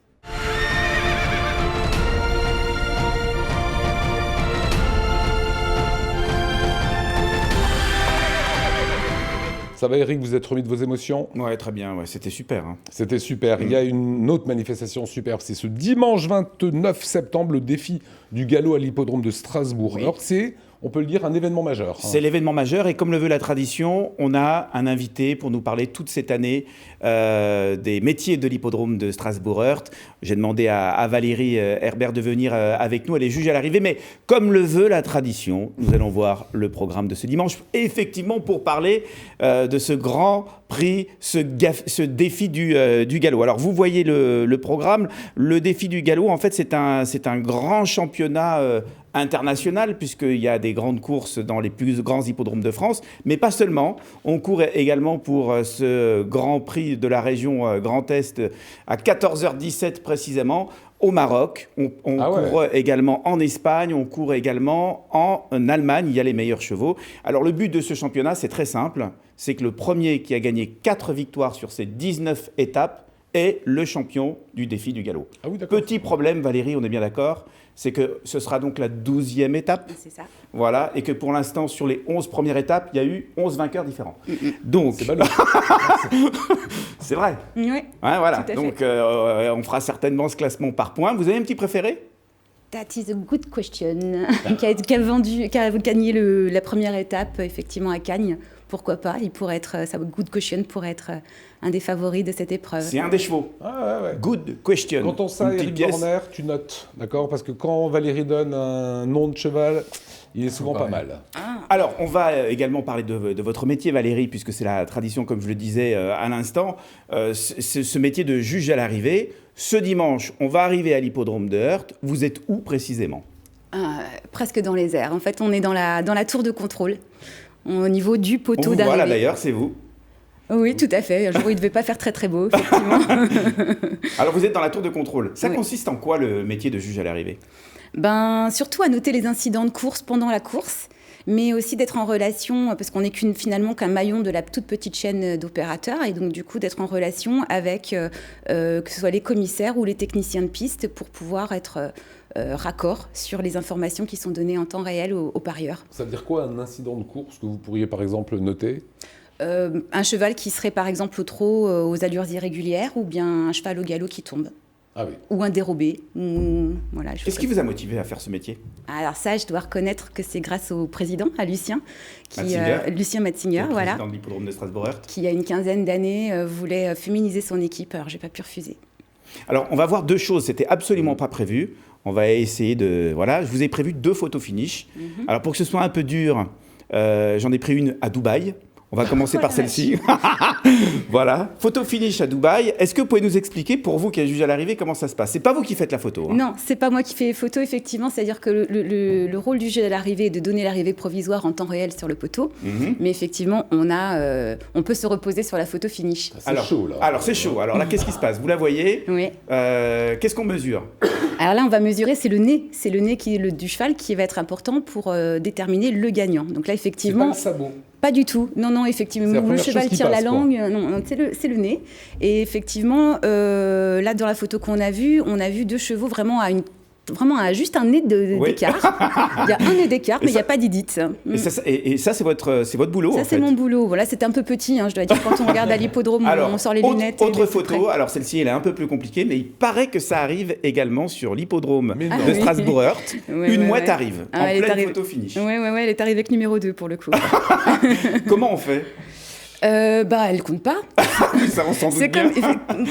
Ça va, Éric, vous êtes remis de vos émotions? Ouais, très bien, ouais, c'était super. Hein. C'était super. Il y a une autre manifestation superbe, c'est ce dimanche 29 septembre, le défi du galop à l'hippodrome de Strasbourg. Oui. Alors c'est, on peut le dire, un événement majeur. C'est l'événement majeur et comme le veut la tradition, on a un invité pour nous parler toute cette année des métiers de l'hippodrome de Strasbourg-Heurt. J'ai demandé à Valérie Herbert de venir avec nous, elle est juge à l'arrivée, mais comme le veut la tradition, nous allons voir le programme de ce dimanche. Et effectivement, pour parler de ce grand prix, ce défi du galop. Alors vous voyez le programme, le défi du galop, en fait c'est un grand championnat international, puisqu'il y a des grandes courses dans les plus grands hippodromes de France, mais pas seulement. On court également pour ce Grand Prix de la région Grand Est à 14h17 précisément, au Maroc. On court également en Espagne, on court également en Allemagne, il y a les meilleurs chevaux. Alors le but de ce championnat, c'est très simple, c'est que le premier qui a gagné 4 victoires sur ces 19 étapes est le champion du défi du galop. Ah oui, petit problème, Valérie, on est bien d'accord, c'est que ce sera donc la 12e étape. C'est ça. Voilà, et que pour l'instant, sur les 11 premières étapes, il y a eu 11 vainqueurs différents. Donc, c'est vrai. Oui, ouais, voilà. tout à donc, fait. on fera certainement ce classement par points. Vous avez un petit préféré? That is a good question. qui a gagné la première étape, effectivement, à Cagnes. Pourquoi pas? Il pourrait être, sa good question pourrait être un des favoris de cette épreuve. C'est un des chevaux. Good question. Quand on sait Éric Borner, tu notes, d'accord? Parce que quand Valérie donne un nom de cheval, il est souvent pas mal. Alors, on va également parler de votre métier, Valérie, puisque c'est la tradition, comme je le disais à l'instant. Ce métier de juge à l'arrivée. Ce dimanche, on va arriver à l'hippodrome de Heurt. Vous êtes où précisément? Presque dans les airs. En fait, on est dans la tour de contrôle, au niveau du poteau d'arrivée. Voilà, d'ailleurs, c'est vous. Oui, tout à fait. Un jour où il ne devait pas faire très très beau, effectivement. Alors, vous êtes dans la tour de contrôle. Ça consiste en quoi, le métier de juge à l'arrivée? Surtout à noter les incidents de course pendant la course, mais aussi d'être en relation, parce qu'on n'est finalement qu'un maillon de la toute petite chaîne d'opérateurs, et donc du coup d'être en relation avec que ce soit les commissaires ou les techniciens de piste pour pouvoir être raccord sur les informations qui sont données en temps réel aux parieurs. Ça veut dire quoi un incident de course que vous pourriez par exemple noter? Un cheval qui serait par exemple au trot aux allures irrégulières, ou bien un cheval au galop qui tombe. Ah oui. Ou un dérobé. Voilà, qu'est-ce qui vous a motivé à faire ce métier? Alors ça, je dois reconnaître que c'est grâce au président, à Lucien, Lucien Matzinger, voilà, président de l'hippodrome de Strasbourg-Heurt, qui il y a une quinzaine d'années voulait féminiser son équipe. Alors j'ai pas pu refuser. Alors on va voir deux choses, c'était absolument pas prévu. On va essayer de... Voilà, je vous ai prévu 2 photos finish. Alors pour que ce soit un peu dur, j'en ai pris une à Dubaï. On va commencer par celle-ci. Voilà, photo finish à Dubaï. Est-ce que vous pouvez nous expliquer, pour vous qui êtes juge à l'arrivée, comment ça se passe? C'est pas vous qui faites la photo, hein? Non, c'est pas moi qui fais les photos, effectivement. C'est-à-dire que le rôle du juge à l'arrivée est de donner l'arrivée provisoire en temps réel sur le poteau. Mais effectivement, on peut se reposer sur la photo finish. Alors, chaud, là. Alors, c'est chaud. Alors là, qu'est-ce qui se passe? Vous la voyez? Oui. Qu'est-ce qu'on mesure? Alors là, on va mesurer, c'est le nez. C'est le nez du cheval qui va être important pour déterminer le gagnant. Donc là, effectivement... C'est pas le sabot? Pas du tout. Non, effectivement, le cheval tire la langue. Non, c'est le nez. Et effectivement, là, dans la photo qu'on a vue, on a vu 2 chevaux vraiment à une vraiment juste un nez d'écart. Il y a un nez d'écart, mais il n'y a pas d'Idit. Et ça, c'est votre boulot, Ça, en c'est fait. mon boulot. Voilà, c'était un peu petit, je dois dire. Quand on regarde à l'hippodrome, on sort les lunettes. Autre photo, alors celle-ci, elle est un peu plus compliquée, mais il paraît que ça arrive également sur l'hippodrome de Strasbourg-Heurt. Une mouette arrive, en pleine photo finish. Oui, elle est arrivée avec numéro 2 pour le coup. Comment on fait ? Elle compte pas. Ça, on s'en doute bien.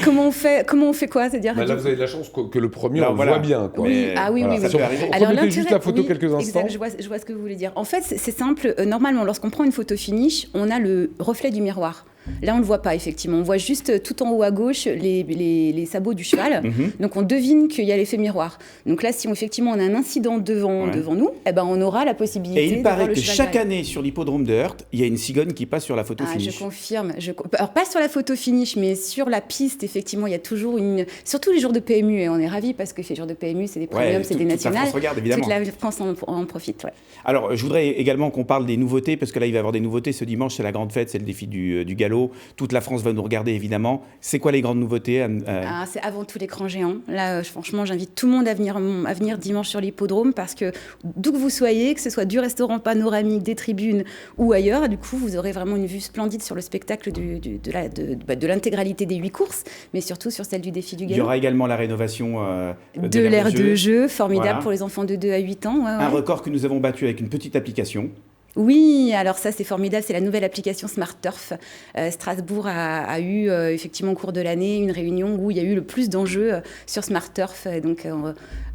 Comment on fait quoi ? C'est-à-dire là, vous avez de la chance que le premier, on le voit bien. Quoi. Oui, oui. Ça peut arriver. Alors, mettez juste la photo quelques instants. Exact, je vois ce que vous voulez dire. En fait, c'est simple. Normalement, lorsqu'on prend une photo finish, on a le reflet du miroir. Là, on ne le voit pas, effectivement. On voit juste tout en haut à gauche les sabots du cheval. Donc, on devine qu'il y a l'effet miroir. Donc là, si effectivement on a un incident devant nous, on aura la possibilité de voir le cheval. Et il paraît que chaque derrière. année, sur l'hippodrome de Heurt, il y a une cigogne qui passe sur la photo finish. Je confirme. Alors, pas sur la photo finish, mais sur la piste, effectivement, il y a toujours surtout les jours de PMU, et on est ravis parce que les jours de PMU, c'est des premiums, c'est des nationales. Toute la France regarde, évidemment. Toute la France en profite, ouais. Alors, je voudrais également qu'on parle des nouveautés, parce que là, il va y avoir des nouveautés. Ce dimanche, c'est la grande fête, c'est le défi du galop. Toute la France va nous regarder, évidemment. C'est quoi les grandes nouveautés C'est avant tout l'écran géant. Là, franchement, j'invite tout le monde à venir dimanche sur l'hippodrome, parce que d'où que vous soyez, que ce soit du restaurant panoramique, des tribunes ou ailleurs, du coup, vous aurez vraiment une vue splendide sur le spectacle de l'intégralité des 8 courses, mais surtout sur celle du défi du galop. Il y aura également la rénovation de l'aire de jeu, formidable pour les enfants de 2 à 8 ans. Un record que nous avons battu avec une petite application. Oui, alors ça c'est formidable, c'est la nouvelle application Smart Turf. Strasbourg a eu effectivement au cours de l'année une réunion où il y a eu le plus d'enjeux sur Smart Turf, donc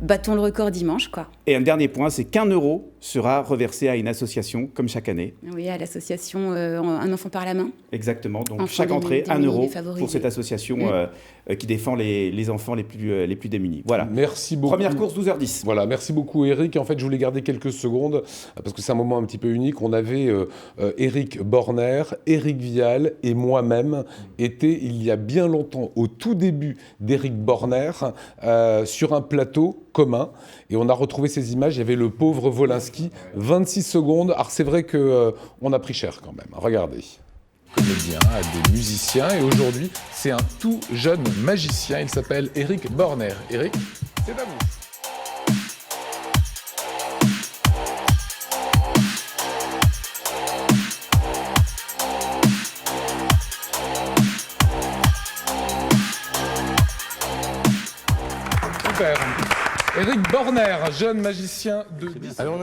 battons le record dimanche, quoi. Et un dernier point, c'est qu'1 euro sera reversé à une association, comme chaque année. Oui, à l'association Un enfant par la main. Exactement, donc chaque entrée, 1 euro pour cette association qui défend les enfants les plus démunis. Voilà. Merci beaucoup. Première course, 12h10. Voilà, merci beaucoup Eric. En fait, je voulais garder quelques secondes, parce que c'est un moment un petit peu unique. On avait Eric Borner, Eric Vial et moi-même étaient, il y a bien longtemps, au tout début d'Eric Borner, sur un plateau commun, et on a retrouvé ces images. Il y avait le pauvre Wolinski, 26 secondes. Alors c'est vrai qu'on a pris cher quand même. Regardez. Comédien, des musiciens, et aujourd'hui c'est un tout jeune magicien. Il s'appelle Eric Borner. Eric, c'est à vous. Super. Eric Borner, jeune magicien de 10 ans.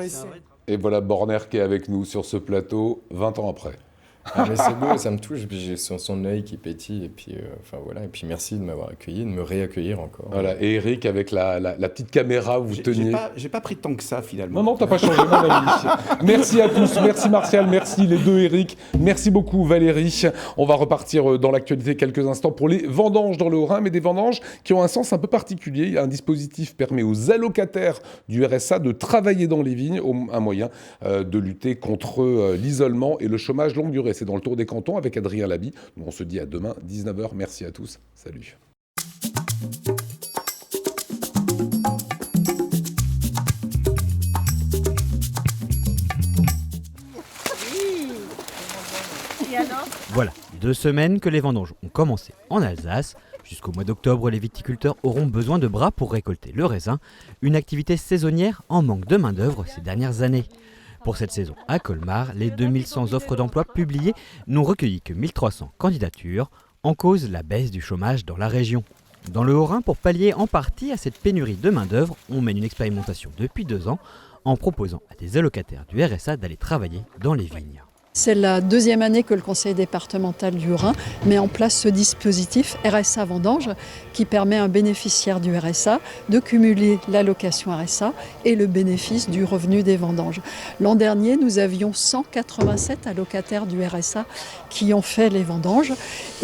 Et voilà Borner qui est avec nous sur ce plateau 20 ans après. Ah mais c'est beau, ça me touche, puis j'ai son œil qui pétille, et puis voilà, et puis merci de m'avoir accueilli, de me réaccueillir encore. Voilà, et Eric avec la petite caméra où vous teniez. J'ai pas pris tant que ça finalement. Non, t'as pas changé mon ami. Merci à tous, merci Martial, merci les deux Eric, merci beaucoup Valérie. On va repartir dans l'actualité quelques instants pour les vendanges dans le Haut-Rhin, mais des vendanges qui ont un sens un peu particulier. Un dispositif permet aux allocataires du RSA de travailler dans les vignes, un moyen de lutter contre l'isolement et le chômage longue durée. C'est dans le Tour des Cantons avec Adrien Labi. Nous, on se dit à demain, 19h. Merci à tous. Salut. Voilà, 2 semaines que les vendanges ont commencé en Alsace. Jusqu'au mois d'octobre, les viticulteurs auront besoin de bras pour récolter le raisin, une activité saisonnière en manque de main-d'œuvre ces dernières années. Pour cette saison à Colmar, les 2100 offres d'emploi publiées n'ont recueilli que 1300 candidatures, en cause la baisse du chômage dans la région. Dans le Haut-Rhin, pour pallier en partie à cette pénurie de main-d'œuvre, on mène une expérimentation depuis 2 ans en proposant à des allocataires du RSA d'aller travailler dans les vignes. C'est la 2e année que le conseil départemental du Haut-Rhin met en place ce dispositif RSA Vendange qui permet à un bénéficiaire du RSA de cumuler l'allocation RSA et le bénéfice du revenu des vendanges. L'an dernier, nous avions 187 allocataires du RSA qui ont fait les vendanges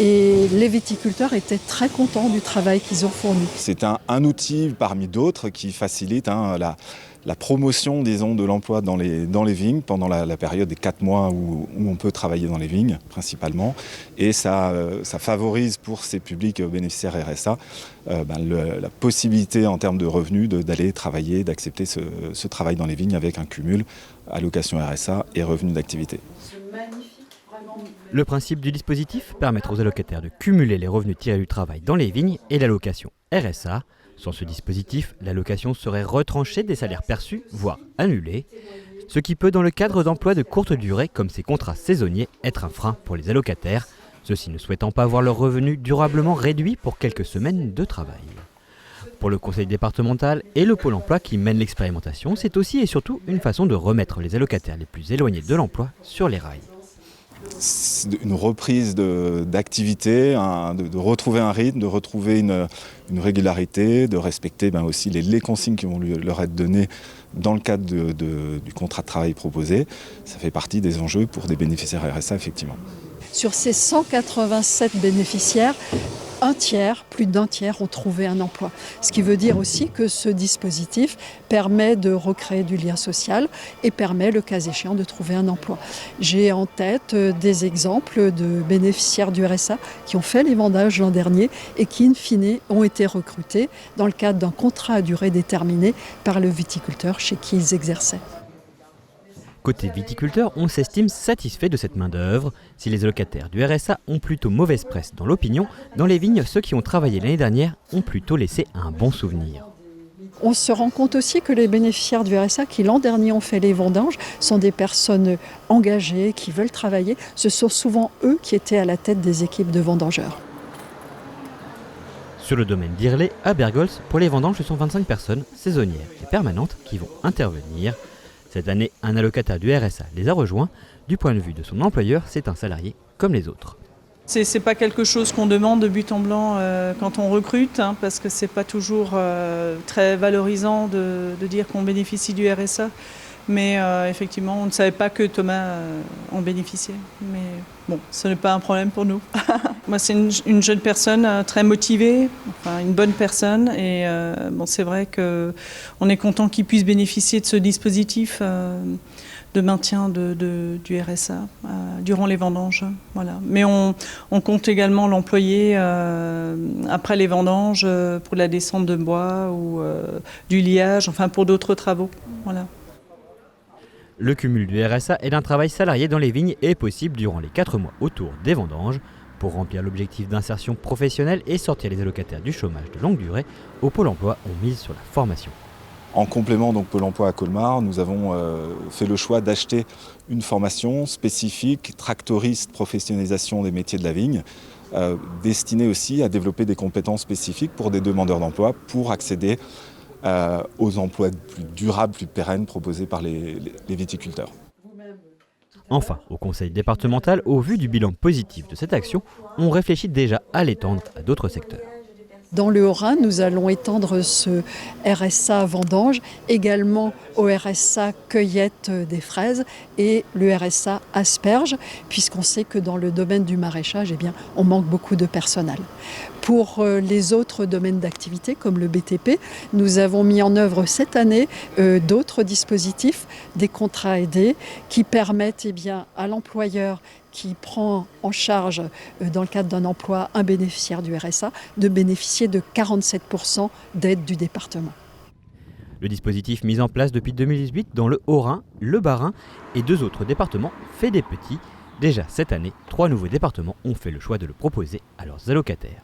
et les viticulteurs étaient très contents du travail qu'ils ont fourni. C'est un outil parmi d'autres qui facilite la promotion, disons, de l'emploi dans les vignes pendant la période des 4 mois où on peut travailler dans les vignes, principalement. Et ça favorise pour ces publics bénéficiaires RSA la possibilité en termes de revenus d'aller travailler, d'accepter ce travail dans les vignes avec un cumul allocation RSA et revenus d'activité. Le principe du dispositif, permettre aux allocataires de cumuler les revenus tirés du travail dans les vignes et l'allocation RSA. Sans ce dispositif, l'allocation serait retranchée des salaires perçus, voire annulée, ce qui peut, dans le cadre d'emplois de courte durée comme ces contrats saisonniers, être un frein pour les allocataires, ceux-ci ne souhaitant pas voir leurs revenus durablement réduits pour quelques semaines de travail. Pour le conseil départemental et le pôle emploi qui mène l'expérimentation, c'est aussi et surtout une façon de remettre les allocataires les plus éloignés de l'emploi sur les rails. C'est une reprise d'activité, de retrouver un rythme, de retrouver une régularité, de respecter aussi les consignes qui vont leur être données dans le cadre du contrat de travail proposé. Ça fait partie des enjeux pour des bénéficiaires RSA, effectivement. Sur ces 187 bénéficiaires, plus d'un tiers ont trouvé un emploi. Ce qui veut dire aussi que ce dispositif permet de recréer du lien social et permet, le cas échéant, de trouver un emploi. J'ai en tête des exemples de bénéficiaires du RSA qui ont fait les vendages l'an dernier et qui, in fine, ont été recrutés dans le cadre d'un contrat à durée déterminée par le viticulteur chez qui ils exerçaient. Côté viticulteur, on s'estime satisfait de cette main-d'œuvre. Si les allocataires du RSA ont plutôt mauvaise presse dans l'opinion, dans les vignes, ceux qui ont travaillé l'année dernière ont plutôt laissé un bon souvenir. On se rend compte aussi que les bénéficiaires du RSA qui l'an dernier ont fait les vendanges sont des personnes engagées, qui veulent travailler. Ce sont souvent eux qui étaient à la tête des équipes de vendangeurs. Sur le domaine d'Irlay, à Bergols, pour les vendanges, ce sont 25 personnes saisonnières et permanentes qui vont intervenir. Cette année, un allocataire du RSA les a rejoints. Du point de vue de son employeur, c'est un salarié comme les autres. C'est pas quelque chose qu'on demande de but en blanc quand on recrute, parce que c'est pas toujours très valorisant de dire qu'on bénéficie du RSA. Mais effectivement, on ne savait pas que Thomas en bénéficiait. Mais bon, ce n'est pas un problème pour nous. Moi, c'est une jeune personne très motivée, une bonne personne. Et c'est vrai qu'on est content qu'il puisse bénéficier de ce dispositif de maintien du RSA durant les vendanges. Voilà. Mais on compte également l'employer après les vendanges pour la descente de bois ou du liage, pour d'autres travaux. Voilà. Le cumul du RSA et d'un travail salarié dans les vignes est possible durant les 4 mois autour des vendanges. Pour remplir l'objectif d'insertion professionnelle et sortir les allocataires du chômage de longue durée, au Pôle emploi, on mise sur la formation. En complément, donc Pôle emploi à Colmar, nous avons fait le choix d'acheter une formation spécifique, tractoriste, professionnalisation des métiers de la vigne, destinée aussi à développer des compétences spécifiques pour des demandeurs d'emploi pour accéder aux emplois plus durables, plus pérennes proposés par les viticulteurs. Enfin, au conseil départemental, au vu du bilan positif de cette action, on réfléchit déjà à l'étendre à d'autres secteurs. Dans le Haut-Rhin, nous allons étendre ce RSA vendange également au RSA cueillette des fraises et le RSA asperge, puisqu'on sait que dans le domaine du maraîchage, on manque beaucoup de personnel. Pour les autres domaines d'activité, comme le BTP, nous avons mis en œuvre cette année d'autres dispositifs, des contrats aidés, qui permettent à l'employeur qui prend en charge, dans le cadre d'un emploi, un bénéficiaire du RSA, de bénéficier de 47% d'aide du département. Le dispositif mis en place depuis 2018 dans le Haut-Rhin, le Bas-Rhin et 2 autres départements fait des petits. Déjà cette année, 3 nouveaux départements ont fait le choix de le proposer à leurs allocataires.